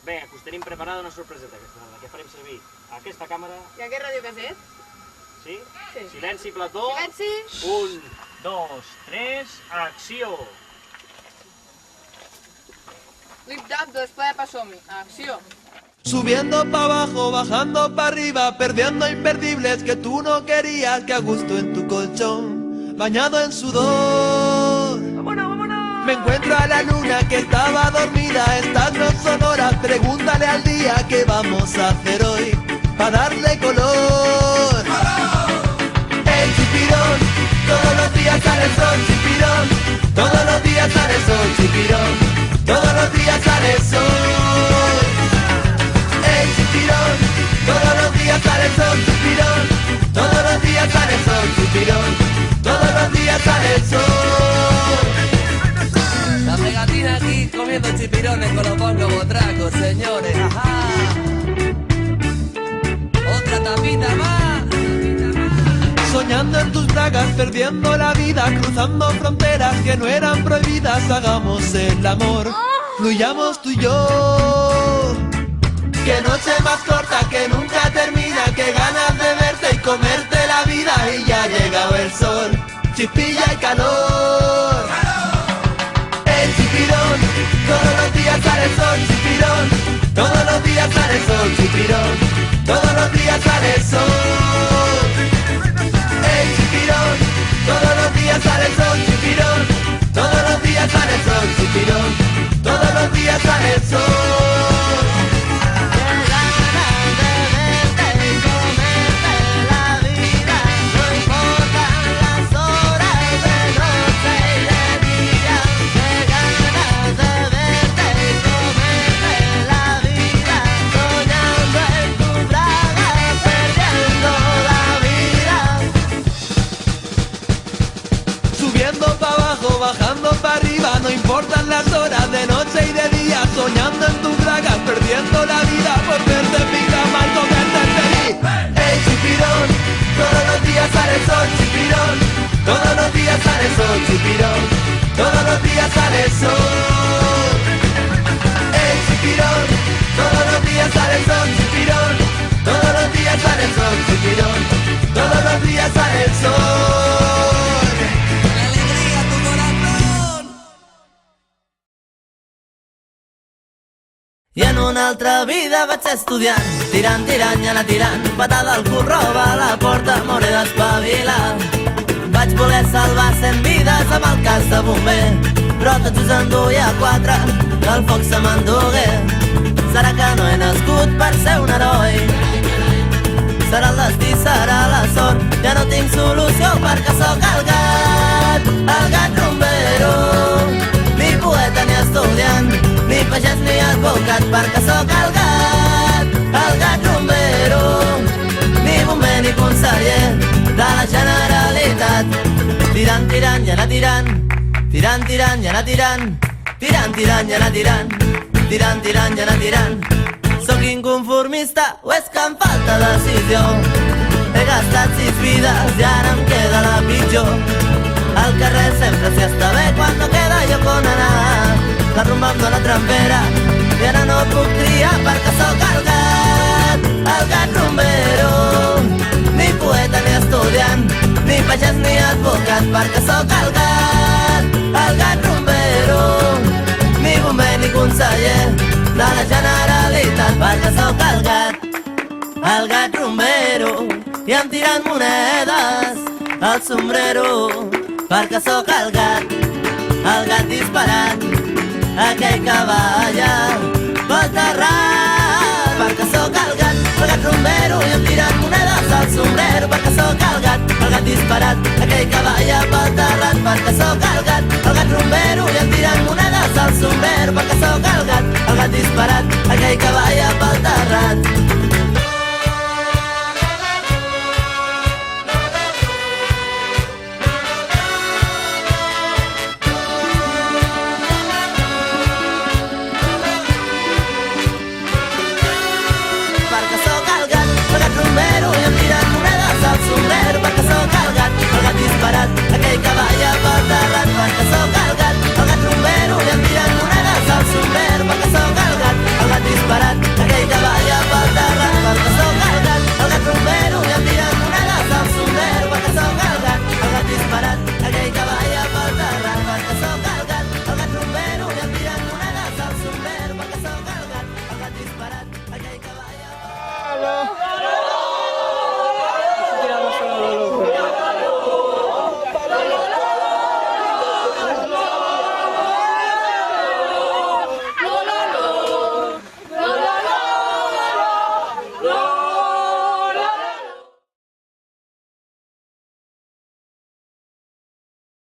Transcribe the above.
Bé, us tenim preparada una sorpreseta aquesta tarda, que farem servir aquesta càmera. I aquest radiocasset? Sí? Sí. Silenci, plató. Silenci. 1, 2, 3, acció! Lip-tap d'Espai de Passomi. Acció. Subiendo pa' abajo, bajando pa' arriba, perdiendo imperdibles que tú no querías, que a gusto en tu colchón, bañado en sudor. ¡Vámonos, vámonos! Me encuentro a la luna que estaba dormida, estas no son horas, pregúntale al día qué vamos a hacer hoy, pa' darle color. El chipirón, todos los días sale el sol, chipirón, todos los días sale el sol, chipirón, todos los días sale el sol. El chipirón, todos los días sale el sol, chipirón, todos los días sale el sol, chipirón, todos los días sale el sol. La pegatina aquí comiendo chipirones con los bongos botracos, señores, ajá. Otra tapita más. Soñando en tus bragas, perdiendo la vida, cruzando fronteras que no eran prohibidas, hagamos el amor, fluyamos tú y yo. Qué noche más corta que nunca termina, qué ganas de verte y comerte la vida, y ya ha llegado el sol, chispilla y calor. El chipirón, todos los días sale el sol, chipirón, todos los días sale el sol, chipirón, todos los días sale el sol. El chipirón, todos los días sale el sol, chipirón, todos los días sale el sol, chipirón, todos los días sale el sol. Bajando para arriba, no importan las horas de noche y de día, soñando en tus bragas, perdiendo la vida por verte en pijama y comerte feliz. El chipirón, todos los días sale el sol, chipirón, todos los días sale el sol, chipirón, todos los días sale el sol. El chipirón, todos los días sale el sol, chipirón, todos los días sale el sol, chipirón, todos los días sale el sol. I en una altra vida vaig ser estudiant, tirant, tirant i anar tirant, patada al cul, roba a la porta, m'hauré d'espavilar. Vaig voler salvar 100 vides amb el cas de bomber, però tots us enduia 4, el foc se m'endugué. Serà que no he nascut per ser un heroi, serà el destí, serà la sort, ja no tinc solució perquè sóc el gat rumbero, ni poeta ni estudiant, ni pagès ni advocat, perquè sóc el gat rumbero, ni bomber ni conseller de la Generalitat. Tirant, tirant i anar tirant, tirant, tirant i anar tirant, tirant, tirant i anar tirant, tirant, tirant i anar tirant. Sóc inconformista o és que em falta decisió? He gastat 6 vides i ara em queda la pitjor. Al carrer sempre s'hi està bé quan no queda lloc on anar. La rumba em dóna trempera i ara no puc triar perquè sóc el gat rumbero, ni poeta ni estudiant, ni pagès ni advocat, perquè sóc el gat rumbero, ni bomber ni conseller de la Generalitat, perquè sóc el gat rumbero, i em tiren monedes al sombrero, perquè sóc el gat disparant aquell que balla pel terrat, perquè sóc el gat rumbero, i em tiren monedes al sombrero, perquè sóc el gat disparat aquell que balla pel terrat, perquè sóc el gat rumbero, i em tiren monedes al sombrero, perquè sóc el gat disparat aquell que balla pel terrat.